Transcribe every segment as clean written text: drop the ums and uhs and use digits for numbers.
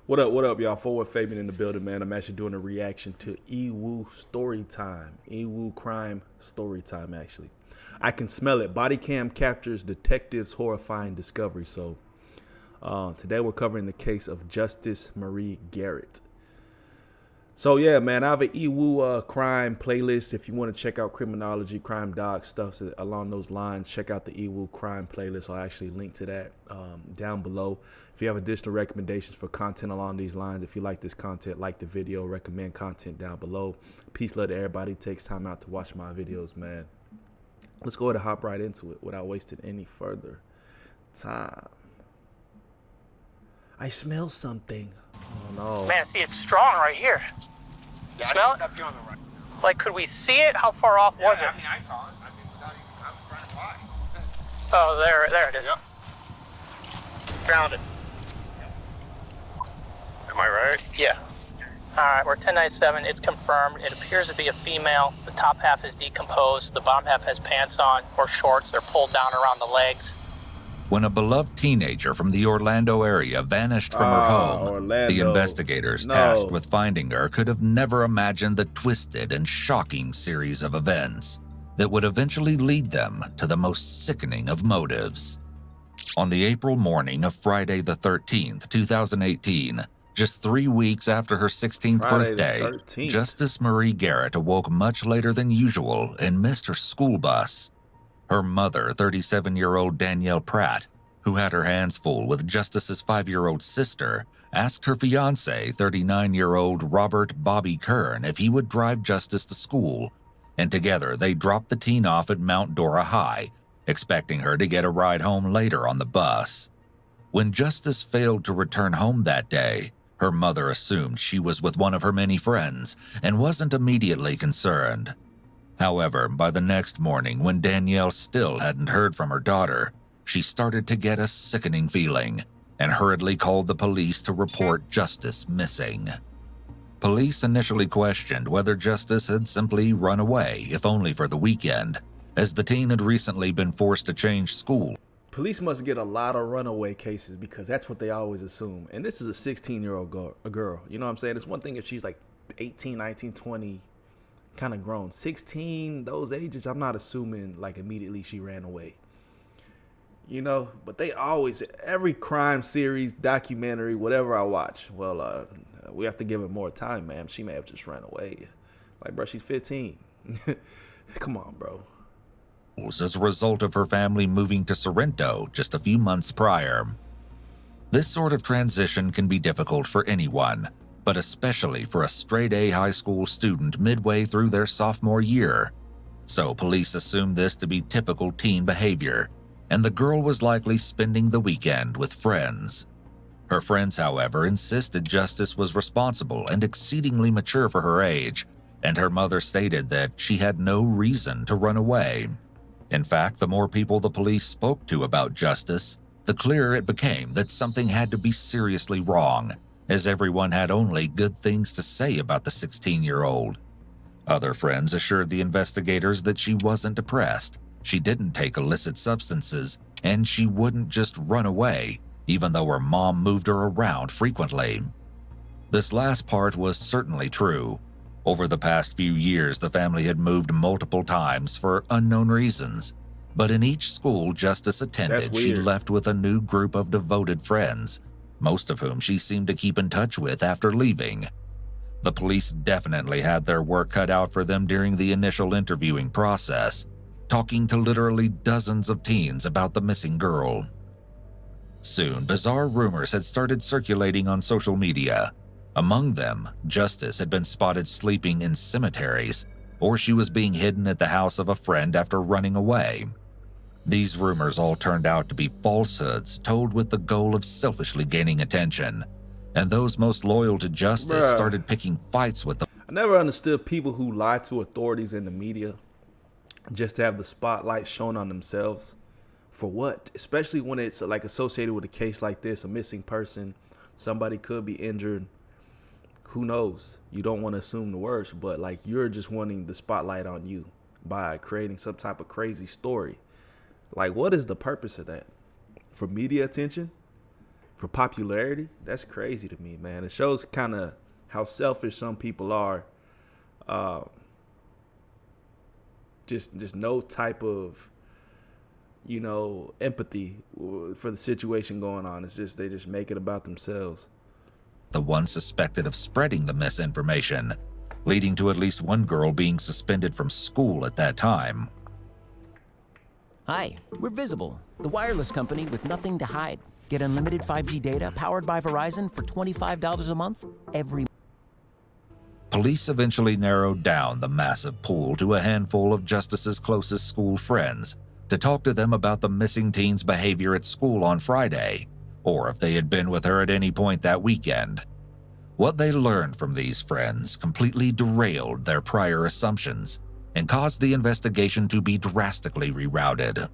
What up, y'all? Forward Fabian in the building, man. I'm actually doing a reaction to Ewu story time. Ewu crime story time, actually. I can smell it. Bodycam captures detective's horrifying discovery. So, today we're covering the case of Justice Marie Garrett. So yeah, man, I have an Ewu crime playlist. If you want to check out criminology, crime doc stuff along those lines, check out the Ewu crime playlist. I'll actually link to that down below. If you have additional recommendations for content along these lines, if you like this content, like the video, recommend content down below. Peace, love to everybody who takes time out to watch my videos, man. Let's go ahead and hop right into it without wasting any further time. I smell something. Oh no. Man, see, it's strong right here. You smell it? Up you on the right. Like, could we see it? How far off was it? I mean, I saw it. I mean, without even, I was running by. Oh, there it is. Yep. Found it. Am I right? Yeah. All right, we're 1097. It's confirmed. It appears to be a female. The top half is decomposed. The bottom half has pants on or shorts. They're pulled down around the legs. When a beloved teenager from the Orlando area vanished from her home, Orlando. the investigators tasked with finding her could have never imagined the twisted and shocking series of events that would eventually lead them to the most sickening of motives. On the April morning of Friday the 13th, 2018, just 3 weeks after her 16th birthday, Justice Marie Garrett awoke much later than usual and missed her school bus. Her mother, 37-year-old Danielle Pratt, who had her hands full with Justice's 5-year-old sister, asked her fiancé, 39-year-old Robert Bobby Kern, if he would drive Justice to school, and together they dropped the teen off at Mount Dora High, expecting her to get a ride home later on the bus. When Justice failed to return home that day, her mother assumed she was with one of her many friends and wasn't immediately concerned. However, by the next morning, when Danielle still hadn't heard from her daughter, she started to get a sickening feeling and hurriedly called the police to report Justice missing. Police initially questioned whether Justice had simply run away, if only for the weekend, as the teen had recently been forced to change school. Police must get a lot of runaway cases because that's what they always assume. And this is a 16-year-old girl. You know what I'm saying? It's one thing if she's like 18, 19, 20, kind of grown. 16, those ages, I'm not assuming like immediately she ran away. You know, but they always, every crime series, documentary, whatever I watch, well, we have to give it more time, man. She may have just ran away. Like, bro, she's 15. Come on, bro. As a result of her family moving to Sorrento just a few months prior. This sort of transition can be difficult for anyone, but especially for a straight-A high school student midway through their sophomore year. So police assumed this to be typical teen behavior, and the girl was likely spending the weekend with friends. Her friends, however, insisted Justice was responsible and exceedingly mature for her age, and her mother stated that she had no reason to run away. In fact, the more people the police spoke to about Justice, the clearer it became that something had to be seriously wrong, as everyone had only good things to say about the 16-year-old. Other friends assured the investigators that she wasn't depressed, she didn't take illicit substances, and she wouldn't just run away, even though her mom moved her around frequently. This last part was certainly true. Over the past few years, the family had moved multiple times for unknown reasons, but in each school Justice attended, she left with a new group of devoted friends, most of whom she seemed to keep in touch with after leaving. The police definitely had their work cut out for them during the initial interviewing process, talking to literally dozens of teens about the missing girl. Soon, bizarre rumors had started circulating on social media. Among them, Justice had been spotted sleeping in cemeteries, or she was being hidden at the house of a friend after running away. These rumors all turned out to be falsehoods told with the goal of selfishly gaining attention, and those most loyal to Justice started picking fights with them. I never understood people who lie to authorities in the media just to have the spotlight shown on themselves. For what? Especially when it's like associated with a case like this, a missing person, somebody could be injured. Who knows? You don't want to assume the worst, but like you're just wanting the spotlight on you by creating some type of crazy story. Like, what is the purpose of that? For media attention? for popularity. That's crazy to me, man. It shows kind of how selfish some people are. Just no type of, empathy for the situation going on. It's just they just make it about themselves. The one suspected of spreading the misinformation, leading to at least one girl being suspended from school at that time. Hi, we're Visible, the wireless company with nothing to hide. Get unlimited 5G data powered by Verizon for $25 a month every. Police eventually narrowed down the massive pool to a handful of Justice's closest school friends to talk to them about the missing teen's behavior at school on Friday, or if they had been with her at any point that weekend. What they learned from these friends completely derailed their prior assumptions and caused the investigation to be drastically rerouted.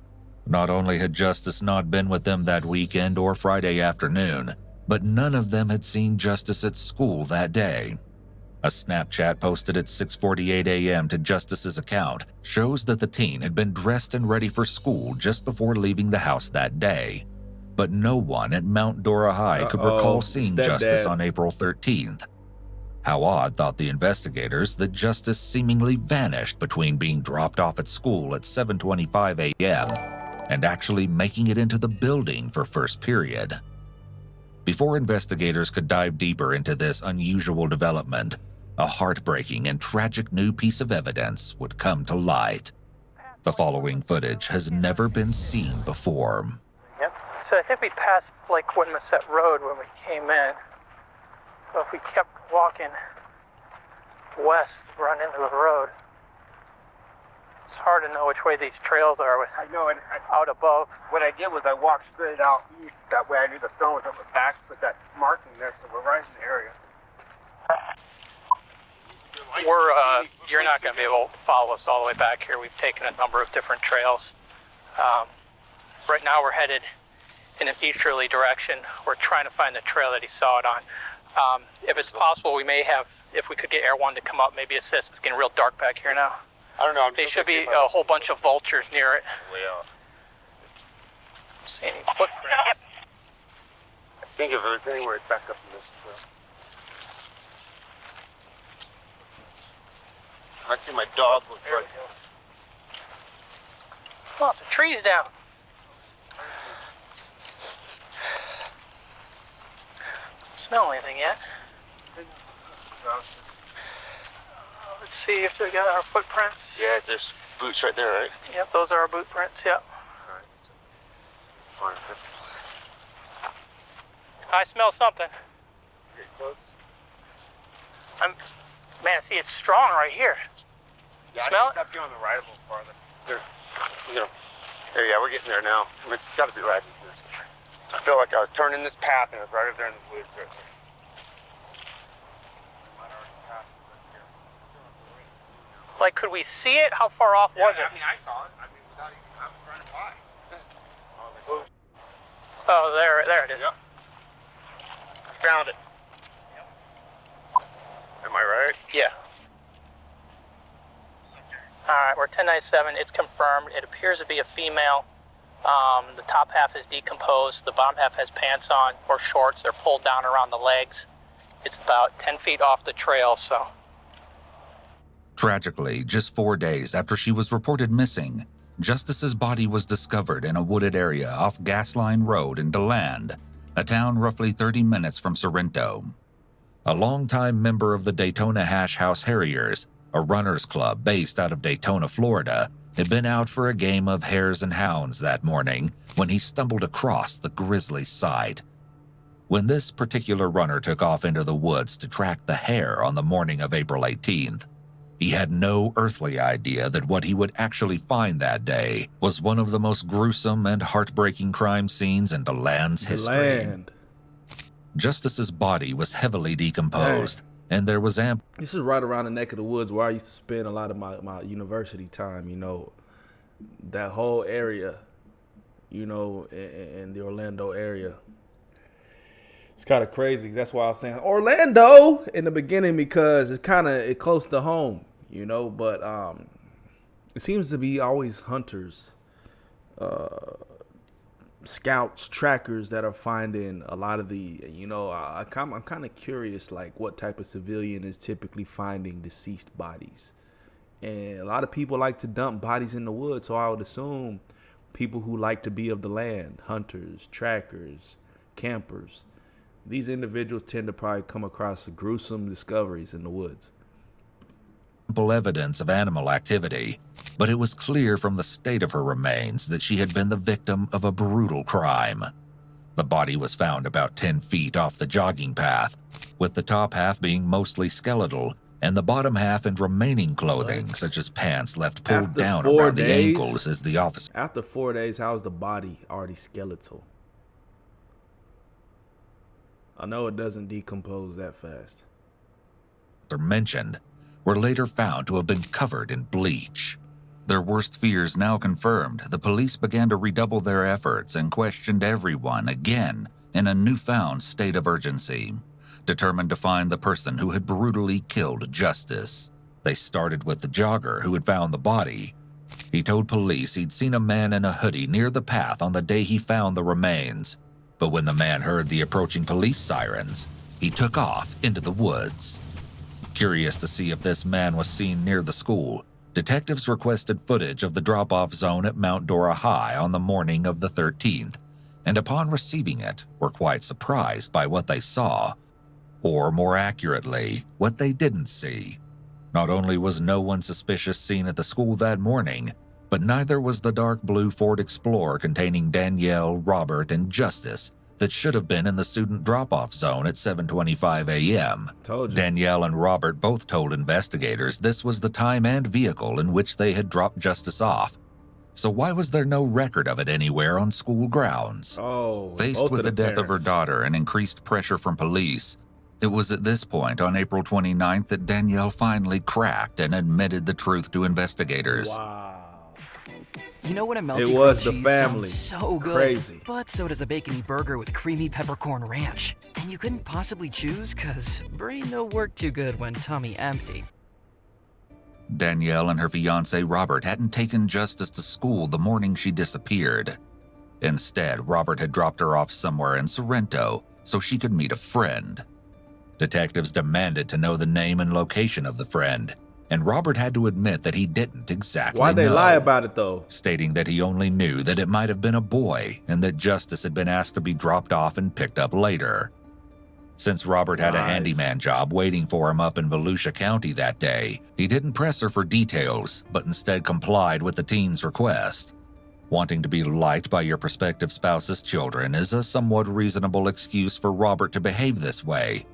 Not only had Justice not been with them that weekend or Friday afternoon, but none of them had seen Justice at school that day. A Snapchat posted at 6:48 a.m. to Justice's account shows that the teen had been dressed and ready for school just before leaving the house that day. But no one at Mount Dora High could recall seeing Justice on April 13th. How odd, thought the investigators, that Justice seemingly vanished between being dropped off at school at 7:25 a.m. and actually making it into the building for first period. Before investigators could dive deeper into this unusual development, a heartbreaking and tragic new piece of evidence would come to light. The following footage has never been seen before. Yep. So I think we passed like Quinmasset Road when we came in. So if we kept walking west, run into the road. It's hard to know which way these trails are I know, and out above. what I did was I walked straight out east. That way I knew the sun was up my back, but that marking there, so we're right in the area. You're not going to be able to follow us all the way back here. We've taken a number of different trails. Right now we're headed in an easterly direction. We're trying to find the trail that he saw it on. If it's possible, we may have, if we could get Air 1 to come up, maybe assist. It's getting real dark back here now. I don't know. There should be a whole bunch of vultures near it. Well, See any footprints? I think if there's anywhere it's back up in this trail. I see my dog was right there. Lots of trees down. Smell anything yet? Let's see if they got our footprints. Yeah, there's boots right there, right? Yep, those are our boot prints, yep. Alright. I smell something. Get close. Man, see, it's strong right here. Yeah, Smell I think it's up here on the right a little farther. There, yeah, we're getting there now. I mean, it's got to be right. I feel like I was turning this path and it was right up there in the woods right there. Like, could we see it? How far off was it? I mean, I saw it. I mean, without even having to run it by. Oh, there it is. Yep. Found it. Am I right? Yeah. All right, we're 1097. It's confirmed. It appears to be a female. The top half is decomposed. The bottom half has pants on or shorts. They're pulled down around the legs. It's about 10 feet off the trail, so. Tragically, just 4 days after she was reported missing, Justice's body was discovered in a wooded area off Gasline Road in DeLand, a town roughly 30 minutes from Sorrento. A longtime member of the Daytona Hash House Harriers, a runners club based out of Daytona, Florida, had been out for a game of hares and hounds that morning when he stumbled across the grisly sight. When this particular runner took off into the woods to track the hare on the morning of April 18th, he had no earthly idea that what he would actually find that day was one of the most gruesome and heartbreaking crime scenes in DeLand's history. Justice's body was heavily decomposed, and there was ample. This is right around the neck of the woods where I used to spend a lot of my university time, that whole area, in the Orlando area. It's kind of crazy. That's why I was saying Orlando in the beginning, because it's close to home, but it seems to be always hunters scouts, trackers that are finding a lot of the, I'm kind of curious, like what type of civilian is typically finding deceased bodies. And a lot of people like to dump bodies in the woods, so I would assume people who like to be of the land, hunters, trackers, campers, these individuals tend to probably come across gruesome discoveries in the woods. Evidence of animal activity, but it was clear from the state of her remains that she had been the victim of a brutal crime. The body was found about 10 feet off the jogging path, with the top half being mostly skeletal and the bottom half in remaining clothing, such as pants left pulled down around the ankles as the officer. After 4 days, how is the body already skeletal? I know it doesn't decompose that fast. Mentioned were later found to have been covered in bleach. Their worst fears now confirmed, the police began to redouble their efforts and questioned everyone again in a newfound state of urgency, determined to find the person who had brutally killed Justice. They started with the jogger who had found the body. He told police he'd seen a man in a hoodie near the path on the day he found the remains, but when the man heard the approaching police sirens, he took off into the woods. Curious to see if this man was seen near the school, detectives requested footage of the drop-off zone at Mount Dora High on the morning of the 13th, and upon receiving it, were quite surprised by what they saw. Or more accurately, what they didn't see. Not only was no one suspicious seen at the school that morning, but neither was the dark blue Ford Explorer containing Danielle, Robert, and Justice that should have been in the student drop-off zone at 7:25 a.m. Danielle and Robert both told investigators this was the time and vehicle in which they had dropped Justice off. So why was there no record of it anywhere on school grounds? Faced with the death of her daughter and increased pressure from police, it was at this point on April 29th that Danielle finally cracked and admitted the truth to investigators. Wow. You know when a melty It was grilled the cheese family. sounds so good, Crazy. but so does a bacony burger with creamy peppercorn ranch. And you couldn't possibly choose cause brain no work too good when tummy empty. Danielle and her fiancé Robert hadn't taken Justice to school the morning she disappeared. Instead, Robert had dropped her off somewhere in Sorrento so she could meet a friend. Detectives demanded to know the name and location of the friend, and Robert had to admit that he didn't exactly know. Why'd they lie about it though? Stating that he only knew that it might have been a boy and that Justice had been asked to be dropped off and picked up later. Since Robert had a handyman job waiting for him up in Volusia County that day, he didn't press her for details, but instead complied with the teen's request. Wanting to be liked by your prospective spouse's children is a somewhat reasonable excuse for Robert to behave this way.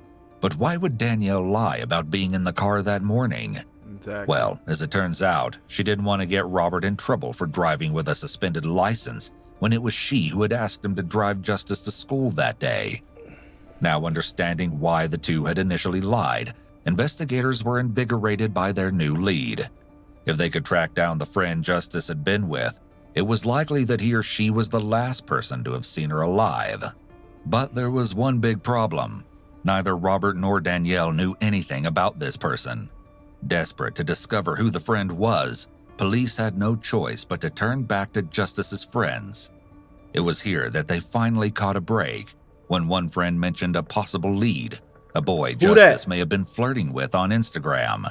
But why would Danielle lie about being in the car that morning? Exactly. Well, as it turns out, she didn't want to get Robert in trouble for driving with a suspended license when it was she who had asked him to drive Justice to school that day. Now understanding why the two had initially lied, investigators were invigorated by their new lead. If they could track down the friend Justice had been with, it was likely that he or she was the last person to have seen her alive. But there was one big problem. Neither Robert nor Danielle knew anything about this person. Desperate to discover who the friend was, police had no choice but to turn back to Justice's friends. It was here that they finally caught a break, when one friend mentioned a possible lead, a boy Justice may have been flirting with on Instagram.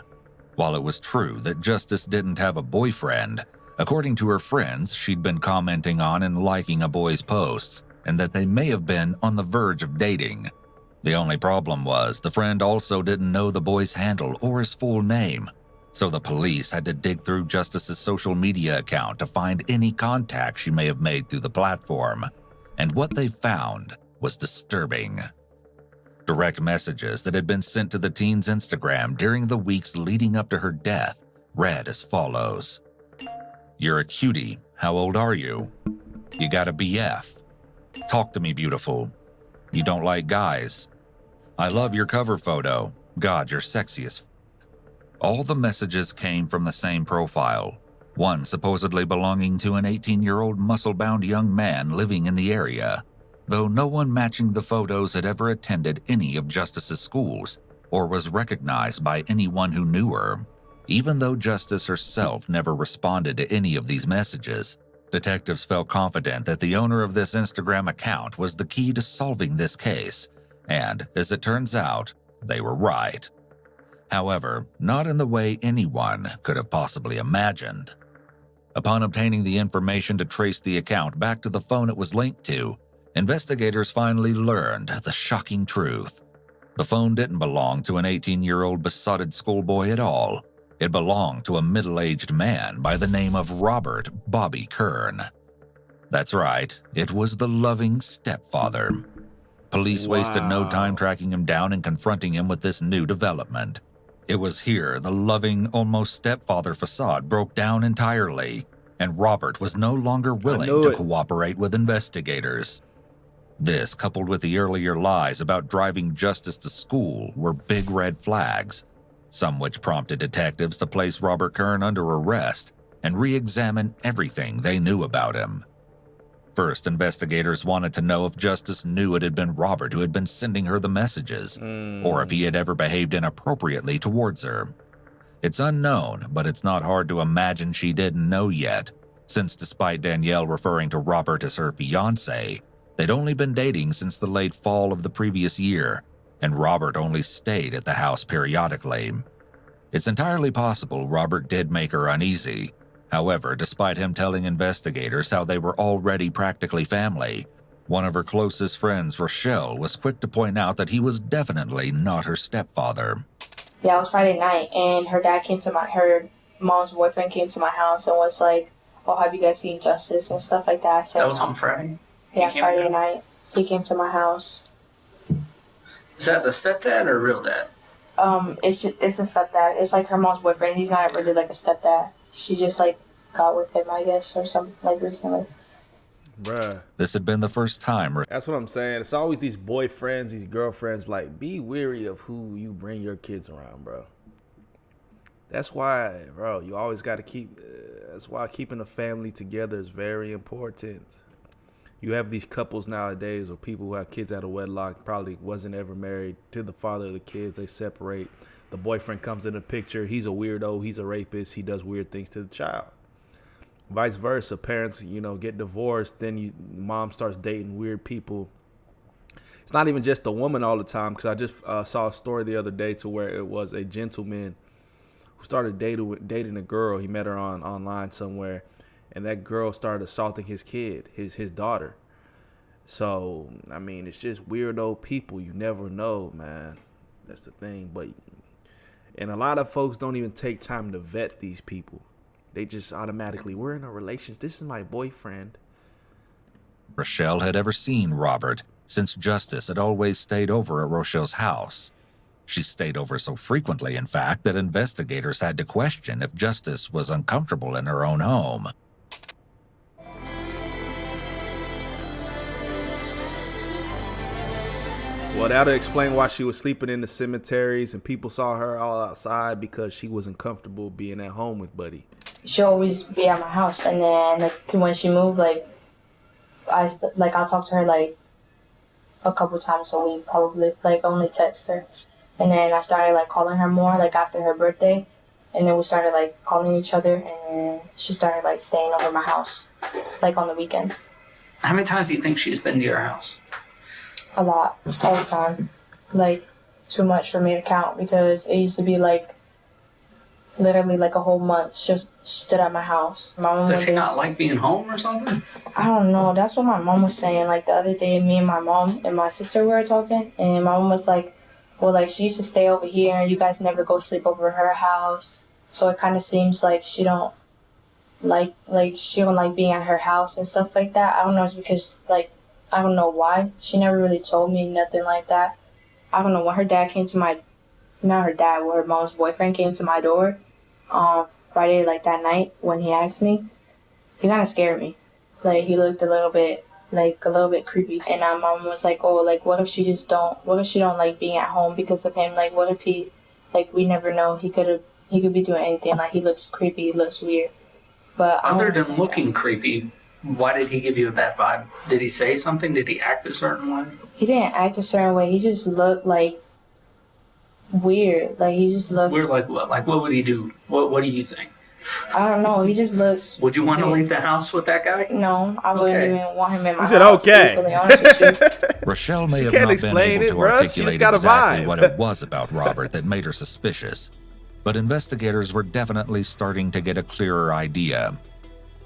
While it was true that Justice didn't have a boyfriend, according to her friends, she'd been commenting on and liking a boy's posts, and that they may have been on the verge of dating. The only problem was the friend also didn't know the boy's handle or his full name, so the police had to dig through Justice's social media account to find any contact she may have made through the platform, and what they found was disturbing. Direct messages that had been sent to the teen's Instagram during the weeks leading up to her death read as follows. "You're a cutie. How old are you? You got a BF. Talk to me, beautiful. You don't like guys. I love your cover photo. God, you're sexy as f." All the messages came from the same profile, one supposedly belonging to an 18-year-old muscle-bound young man living in the area, though no one matching the photos had ever attended any of Justice's schools or was recognized by anyone who knew her. Even though Justice herself never responded to any of these messages, Detectives felt confident that the owner of this Instagram account was the key to solving this case, and as it turns out, they were right. However, not in the way anyone could have possibly imagined. Upon obtaining the information to trace the account back to the phone it was linked to, investigators finally learned the shocking truth. The phone didn't belong to an 18-year-old besotted schoolboy at all. It belonged to a middle-aged man by the name of Robert Bobby Kern. That's right, it was the loving stepfather. Police wasted no time tracking him down and confronting him with this new development. It was here the loving, almost stepfather facade broke down entirely, and Robert was no longer willing to cooperate with investigators. This, coupled with the earlier lies about driving Justice to school, were big red flags, some which prompted detectives to place Robert Kern under arrest and re-examine everything they knew about him. First, investigators wanted to know if Justice knew it had been Robert who had been sending her the messages, or if he had ever behaved inappropriately towards her. It's unknown, but it's not hard to imagine she didn't know yet, since despite Danielle referring to Robert as her fiancé, they'd only been dating since the late fall of the previous year, and Robert only stayed at the house periodically. It's entirely possible Robert did make her uneasy. However, despite him telling investigators how they were already practically family, one of her closest friends, Rochelle, was quick to point out that he was definitely not her stepfather. Yeah, it was Friday night, and her mom's boyfriend came to my house and was like, "Oh, have you guys seen Justice?" and stuff like that. I said, that was on Friday? Yeah, Friday night. He came to my house. Is that the stepdad or real dad? It's a stepdad. It's like her mom's boyfriend. He's not really like a stepdad. She just like got with him, I guess, or something like recently. Bruh. This had been the first time. That's what I'm saying. It's always these boyfriends, these girlfriends. Like, be wary of who you bring your kids around, bro. That's why, bro, you always got to keep, that's why keeping a family together is very important. You have these couples nowadays or people who have kids out of wedlock, probably wasn't ever married to the father of the kids. They separate. The boyfriend comes in the picture. He's a weirdo. He's a rapist. He does weird things to the child. Vice versa. Parents, get divorced. Then mom starts dating weird people. It's not even just the woman all the time, because I just saw a story the other day to where it was a gentleman who started dating a girl. He met her online somewhere, and that girl started assaulting his kid, his daughter. So, I mean, it's just weirdo people. You never know, man. That's the thing. And a lot of folks don't even take time to vet these people. They just automatically, we're in a relationship. This is my boyfriend. Rochelle had ever seen Robert, since Justice had always stayed over at Rochelle's house. She stayed over so frequently, in fact, that investigators had to question if Justice was uncomfortable in her own home. Well, that'll explain why she was sleeping in the cemeteries and people saw her all outside, because she wasn't comfortable being at home with Buddy. She'll always be at my house, and then when she moved, I'll talk to her a couple times a week, probably, only text her. And then I started calling her more after her birthday, and then we started calling each other, and then she started staying over my house on the weekends. How many times do you think she's been to your house? A lot, all the time. Too much for me to count, because it used to be literally a whole month she stood at my house. My mom Does she not like being home or something? I don't know. That's what my mom was saying. The other day, me and my mom and my sister were talking, and my mom was like, well, she used to stay over here, and you guys never go sleep over her house. So it kind of seems like she don't she don't like being at her house and stuff like that. I don't know. It's because I don't know why. She never really told me nothing like that. I don't know when her dad came to my, not her dad, when her mom's boyfriend came to my door on Friday, that night when he asked me, he kind of scared me. He looked a little bit creepy. And my mom was like, oh, what if she don't like being at home because of him? What if he, we never know, he could be doing anything. He looks creepy, he looks weird. But other than looking creepy, why did he give you a bad vibe? Did he say something? Did he act a certain way? He didn't act a certain way. He just looked weird. He just looked... Weird like what? What would he do? What do you think? I don't know. He just looks. Would you want to leave the house with that guy? No, I wouldn't Okay. even want him in my He said, house. To be okay. fully honest with you. Rochelle may have can't not been explain able it, to bruh. She articulate just got a exactly vibe. what it was about Robert that made her suspicious, but investigators were definitely starting to get a clearer idea.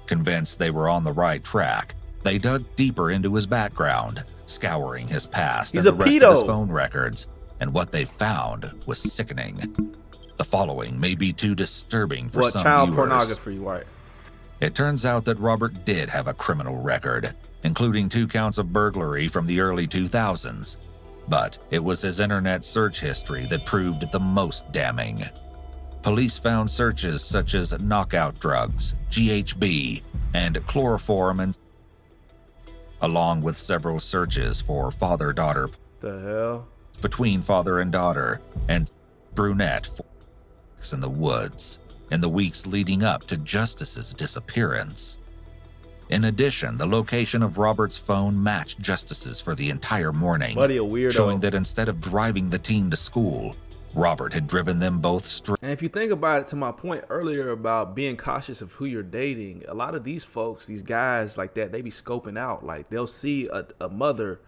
Convinced they were on the right track, they dug deeper into his background, scouring his past He's and a the rest of his pedo. phone records, and what they found was sickening. The following may be too disturbing for What, some child viewers. pornography, right? It turns out that Robert did have a criminal record, including 2 counts of burglary from the early 2000s. But it was his internet search history that proved the most damning. Police found searches such as knockout drugs, GHB, and chloroform, and along with several searches for father-daughter The hell? between father and daughter, and brunette in the woods in the weeks leading up to Justice's disappearance. In addition, the location of Robert's phone matched Justice's for the entire morning, Buddy a weirdo. showing that instead of driving the teen to school, Robert had driven them both straight. And if you think about it, to my point earlier about being cautious of who you're dating, a lot of these folks, these guys like that, they be scoping out. Like, they'll see a mother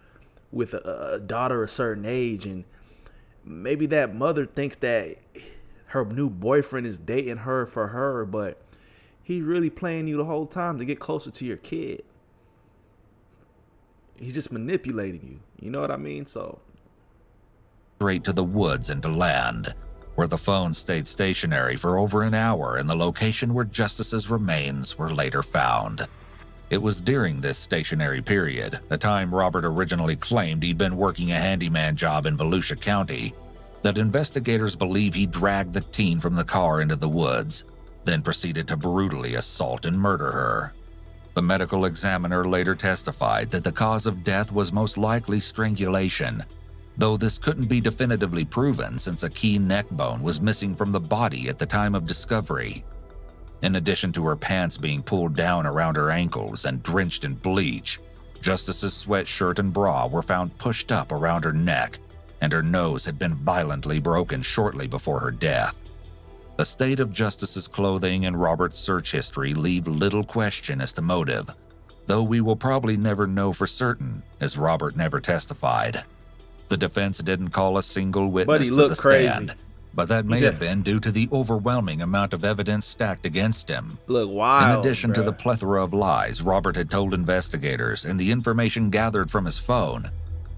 with a daughter a certain age, and maybe that mother thinks that her new boyfriend is dating her for her, but he's really playing you the whole time to get closer to your kid. He's just manipulating you. You know what I mean? So Straight to the woods and to land, where the phone stayed stationary for over an hour in the location where Justice's remains were later found. It was during this stationary period, a time Robert originally claimed he'd been working a handyman job in Volusia County, that investigators believe he dragged the teen from the car into the woods, then proceeded to brutally assault and murder her. The medical examiner later testified that the cause of death was most likely strangulation, though this couldn't be definitively proven since a key neck bone was missing from the body at the time of discovery. In addition to her pants being pulled down around her ankles and drenched in bleach, Justice's sweatshirt and bra were found pushed up around her neck, and her nose had been violently broken shortly before her death. The state of Justice's clothing and Robert's search history leave little question as to motive, though we will probably never know for certain, as Robert never testified. The defense didn't call a single witness to the stand, but that may have been due to the overwhelming amount of evidence stacked against him. look wild. In addition to bruh. the plethora of lies Robert had told investigators and the information gathered from his phone,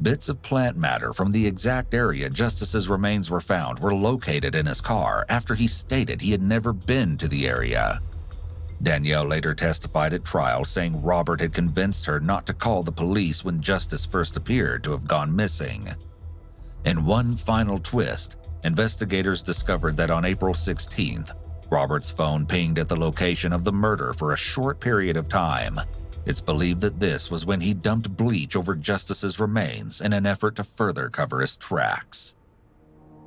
bits of plant matter from the exact area Justice's remains were found were located in his car after he stated he had never been to the area. Danielle later testified at trial, saying Robert had convinced her not to call the police when Justice first appeared to have gone missing. In one final twist, investigators discovered that on April 16th, Robert's phone pinged at the location of the murder for a short period of time. It's believed that this was when he dumped bleach over Justice's remains in an effort to further cover his tracks.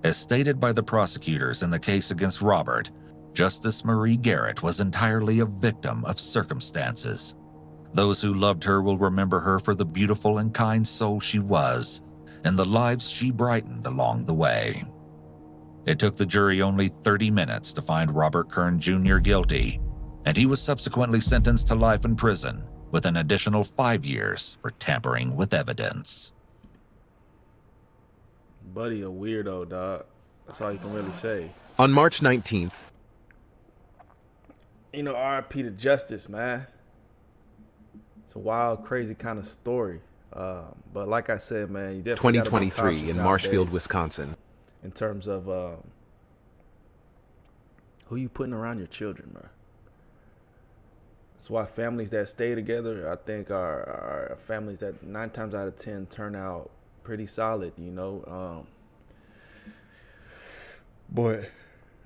As stated by the prosecutors in the case against Robert, Justice Marie Garrett was entirely a victim of circumstances. Those who loved her will remember her for the beautiful and kind soul she was, and the lives she brightened along the way. It took the jury only 30 minutes to find Robert Kern Jr. guilty, and he was subsequently sentenced to life in prison, with an additional 5 years for tampering with evidence. Buddy a weirdo, dog. That's all you can really say. On March 19th, You know, RIP to Justice, man. It's a wild, crazy kind of story. But like I said, man, you definitely gotta be 2023 cautious in Marshfield, nowadays Wisconsin. in terms of who you putting around your children, bro. That's why families that stay together, I think, are families that 9 times out of 10 turn out pretty solid, you know. Boy,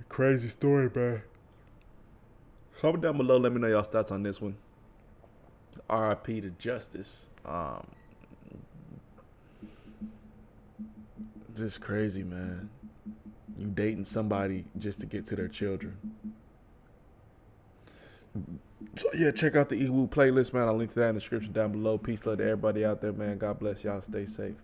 crazy story, man. Comment down below. Let me know y'all's thoughts on this one. RIP to Justice. Just crazy, man. You dating somebody just to get to their children. So yeah, check out the Ewu playlist, man. I'll link to that in the description down below. Peace, love to everybody out there, man. God bless y'all. Stay safe.